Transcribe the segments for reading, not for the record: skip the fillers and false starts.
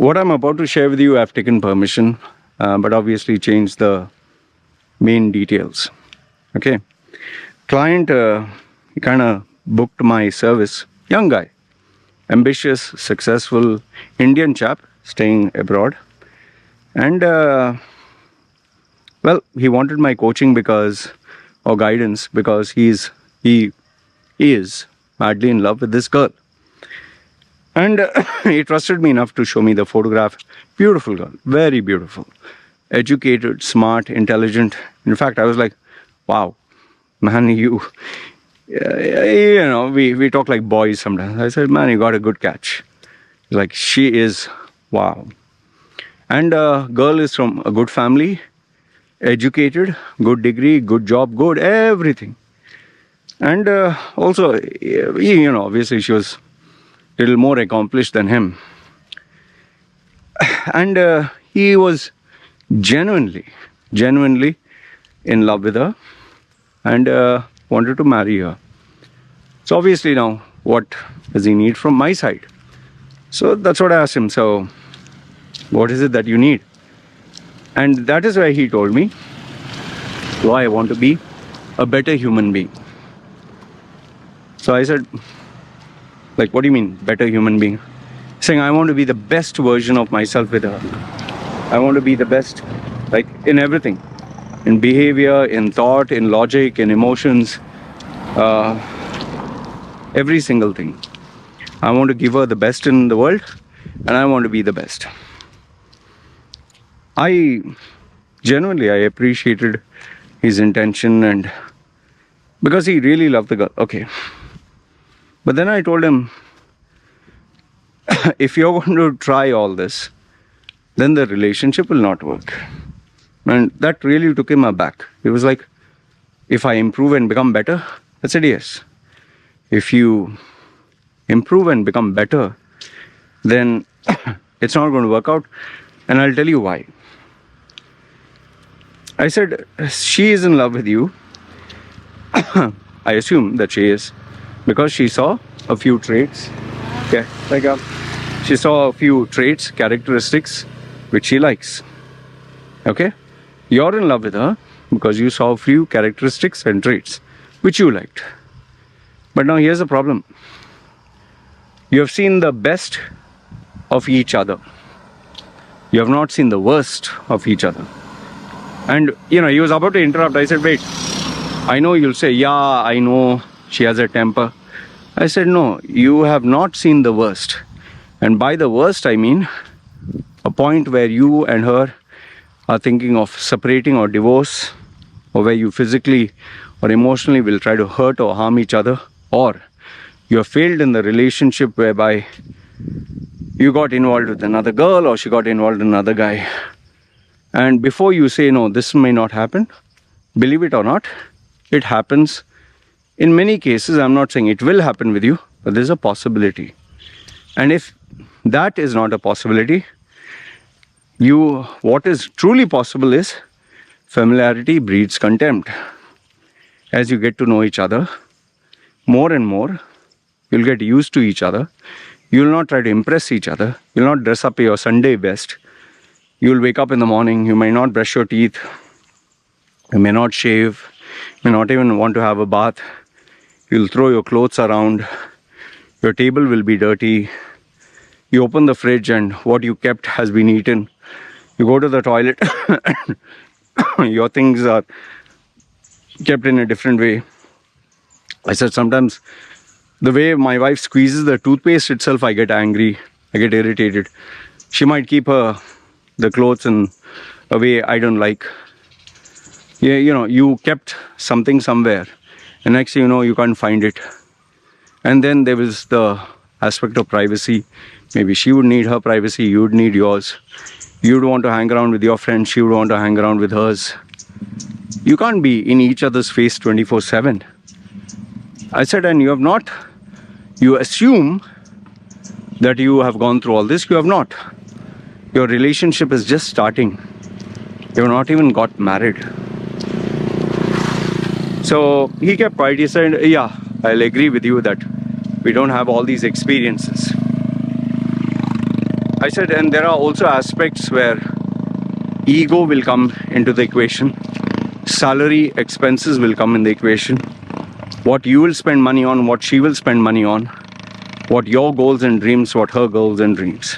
What I'm about to share with you, I've taken permission, but obviously changed the main details. Okay. Client, he kind of booked my service. Young guy, ambitious, successful, Indian chap, staying abroad. And, well, he wanted my coaching or guidance because he is madly in love with this girl. And he trusted me enough to show me the photograph. Beautiful girl, very beautiful. Educated, smart, intelligent. In fact, I was like, wow, man, we talk like boys sometimes. I said, man, you got a good catch. Like, she is, wow. And girl is from a good family, educated, good degree, good job, good everything. And also, obviously she was a little more accomplished than him. And he was genuinely in love with her and wanted to marry her. So obviously now, what does he need from my side? So that's what I asked him. So what is it that you need? And that is why he told me, why I want to be a better human being. So I said, like, what do you mean, better human being? Saying, I want to be the best version of myself with her. I want to be the best, like, in everything. In behavior, in thought, in logic, in emotions. Every single thing. I want to give her the best in the world, and I want to be the best. I appreciated his intention, and because he really loved the girl. Okay. But then I told him, if you're going to try all this, then the relationship will not work. And that really took him aback. He was like, if I improve and become better? I said, yes. If you improve and become better, then it's not going to work out. And I'll tell you why. I said, she is in love with you. I assume that she is, because she saw a few traits. Okay, she saw a few traits, characteristics, which she likes. Okay, you're in love with her because you saw a few characteristics and traits which you liked. But now here's the problem. You have seen the best of each other. You have not seen the worst of each other. And he was about to interrupt. I said, wait, I know you'll say, yeah, I know she has a temper. I said, no, you have not seen the worst. And by the worst, I mean a point where you and her are thinking of separating or divorce, or where you physically or emotionally will try to hurt or harm each other, or you have failed in the relationship whereby you got involved with another girl or she got involved with another guy. And before you say, no, this may not happen, believe it or not, it happens. In many cases, I'm not saying it will happen with you, but there's a possibility. And if that is not a possibility, what is truly possible is familiarity breeds contempt. As you get to know each other more and more, you'll get used to each other. You'll not try to impress each other. You'll not dress up your Sunday best. You'll wake up in the morning, you may not brush your teeth, you may not shave, you may not even want to have a bath. You'll throw your clothes around, your table will be dirty. You open the fridge and what you kept has been eaten. You go to the toilet, your things are kept in a different way. I said sometimes the way my wife squeezes the toothpaste itself, I get angry, I get irritated. She might keep the clothes in a way I don't like. Yeah, you kept something somewhere, and next thing you know, you can't find it. And then there was the aspect of privacy. Maybe she would need her privacy, you would need yours. You'd want to hang around with your friends, she would want to hang around with hers. You can't be in each other's face 24/7. I said, and you assume that you have gone through all this. You have not. Your relationship is just starting. You have not even got married. So he kept quiet. He said, yeah, I'll agree with you that we don't have all these experiences. I said, and there are also aspects where ego will come into the equation, salary, expenses will come in the equation, what you will spend money on, what she will spend money on, what your goals and dreams, what her goals and dreams.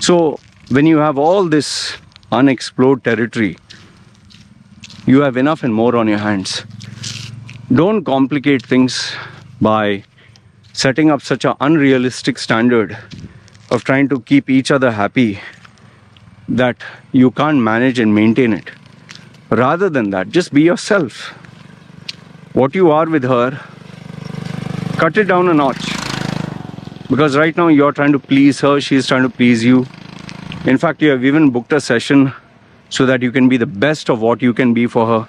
So when you have all this unexplored territory, you have enough and more on your hands. Don't complicate things by setting up such an unrealistic standard of trying to keep each other happy that you can't manage and maintain it. Rather than that, just be yourself. What you are with her, cut it down a notch. Because right now you're trying to please her, she's trying to please you. In fact, you have even booked a session so that you can be the best of what you can be for her.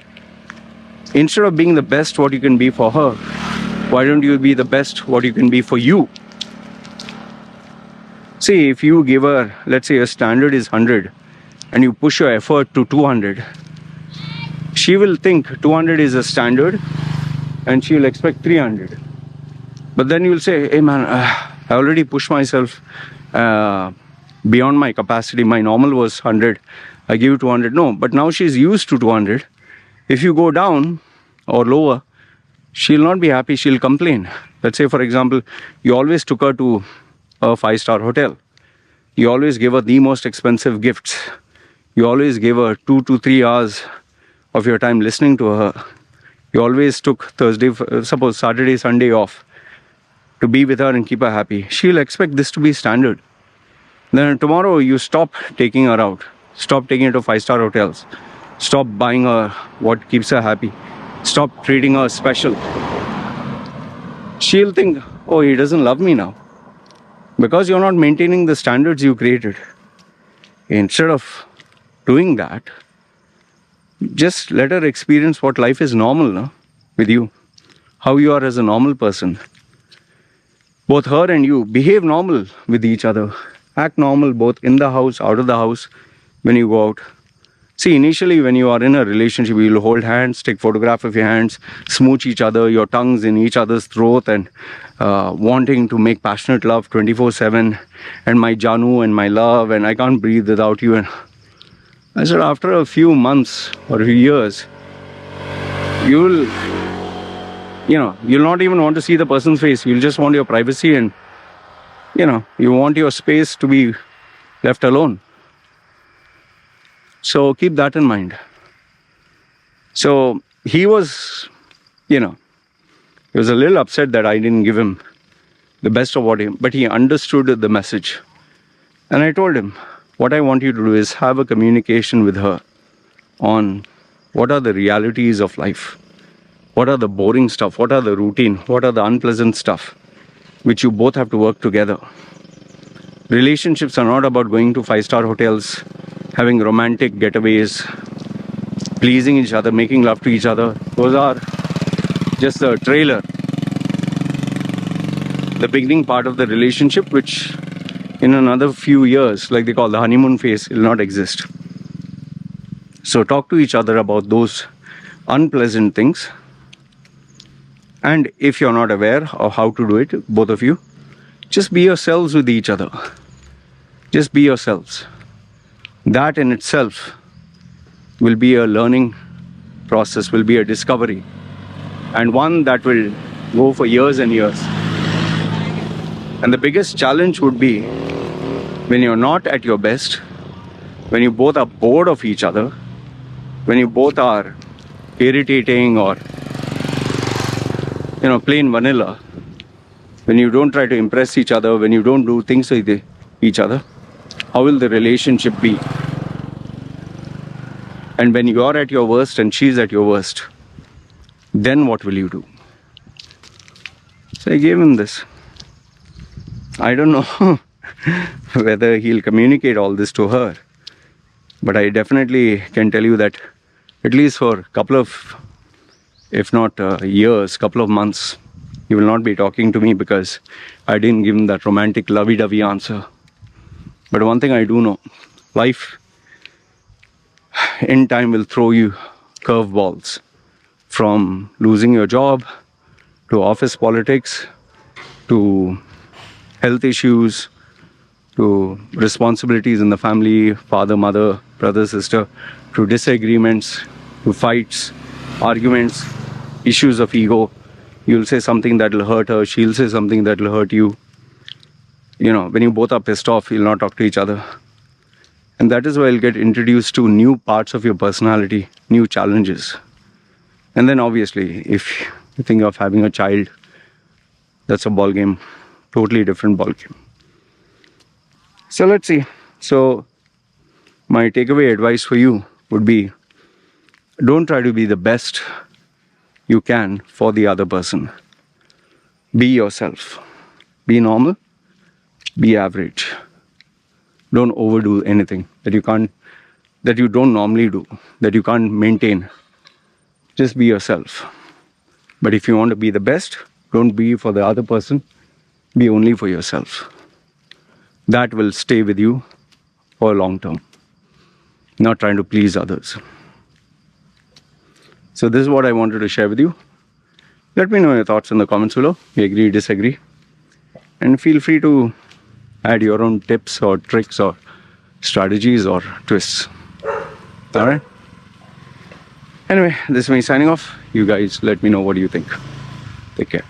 Instead of being the best what you can be for her, why don't you be the best what you can be for you? See, if you give her, let's say your standard is 100 and you push your effort to 200, she will think 200 is a standard and she will expect 300. But then you will say, hey man, I already pushed myself beyond my capacity. My normal was 100. I give you 200. No, but now she's used to 200. If you go down or lower, she'll not be happy, she'll complain. Let's say, for example, you always took her to a 5-star hotel. You always gave her the most expensive gifts. You always gave her 2 to 3 hours of your time listening to her. You always took suppose Saturday, Sunday off to be with her and keep her happy. She'll expect this to be standard. Then tomorrow you stop taking her out. Stop taking her to 5-star hotels. Stop buying her what keeps her happy. Stop treating her special. She'll think, oh, he doesn't love me now. Because you're not maintaining the standards you created. Instead of doing that, just let her experience what life is normal, no? With you. How you are as a normal person. Both her and you behave normal with each other. Act normal both in the house, out of the house, when you go out. See, initially when you are in a relationship, you'll hold hands, take photograph of your hands, smooch each other, your tongues in each other's throat, and wanting to make passionate love 24/7, and my Janu and my love, and I can't breathe without you. And I said, after a few months or a few years, you'll not even want to see the person's face. You'll just want your privacy, and you want your space to be left alone. So keep that in mind. So he was a little upset that I didn't give him the best of but he understood the message. And I told him, what I want you to do is have a communication with her on what are the realities of life. What are the boring stuff? What are the routine? What are the unpleasant stuff? Which you both have to work together. Relationships are not about going to 5-star hotels, having romantic getaways, pleasing each other, making love to each other. Those are just the trailer. The beginning part of the relationship, which in another few years, like they call the honeymoon phase, will not exist. So talk to each other about those unpleasant things. And if you're not aware of how to do it, both of you, just be yourselves with each other. Just be yourselves. That in itself will be a learning process, will be a discovery, and one that will go for years and years. And the biggest challenge would be when you're not at your best, when you both are bored of each other, when you both are irritating or plain vanilla, when you don't try to impress each other, when you don't do things with each other, how will the relationship be? And when you are at your worst and she's at your worst, then what will you do? So I gave him this. I don't know whether he'll communicate all this to her, but I definitely can tell you that at least for a couple of, if not years, couple of months, he will not be talking to me because I didn't give him that romantic lovey-dovey answer. But one thing I do know, life in time will throw you curveballs, from losing your job to office politics to health issues to responsibilities in the family, father, mother, brother, sister, to disagreements, to fights, arguments, issues of ego. You'll say something that will hurt her, she'll say something that will hurt you. When you both are pissed off, you'll not talk to each other. And that is why you'll get introduced to new parts of your personality, new challenges. And then obviously, if you think of having a child, that's a ball game, totally different ball game. So let's see. So my takeaway advice for you would be, don't try to be the best you can for the other person. Be yourself. Be normal. Be average. Don't overdo anything that you don't normally do, that you can't maintain. Just be yourself. But if you want to be the best, don't be for the other person. Be only for yourself. That will stay with you for a long term. Not trying to please others. So this is what I wanted to share with you. Let me know your thoughts in the comments below. You agree, disagree. And feel free to add your own tips or tricks or strategies or twists. Alright? Anyway, this is me signing off. You guys let me know what you think. Take care.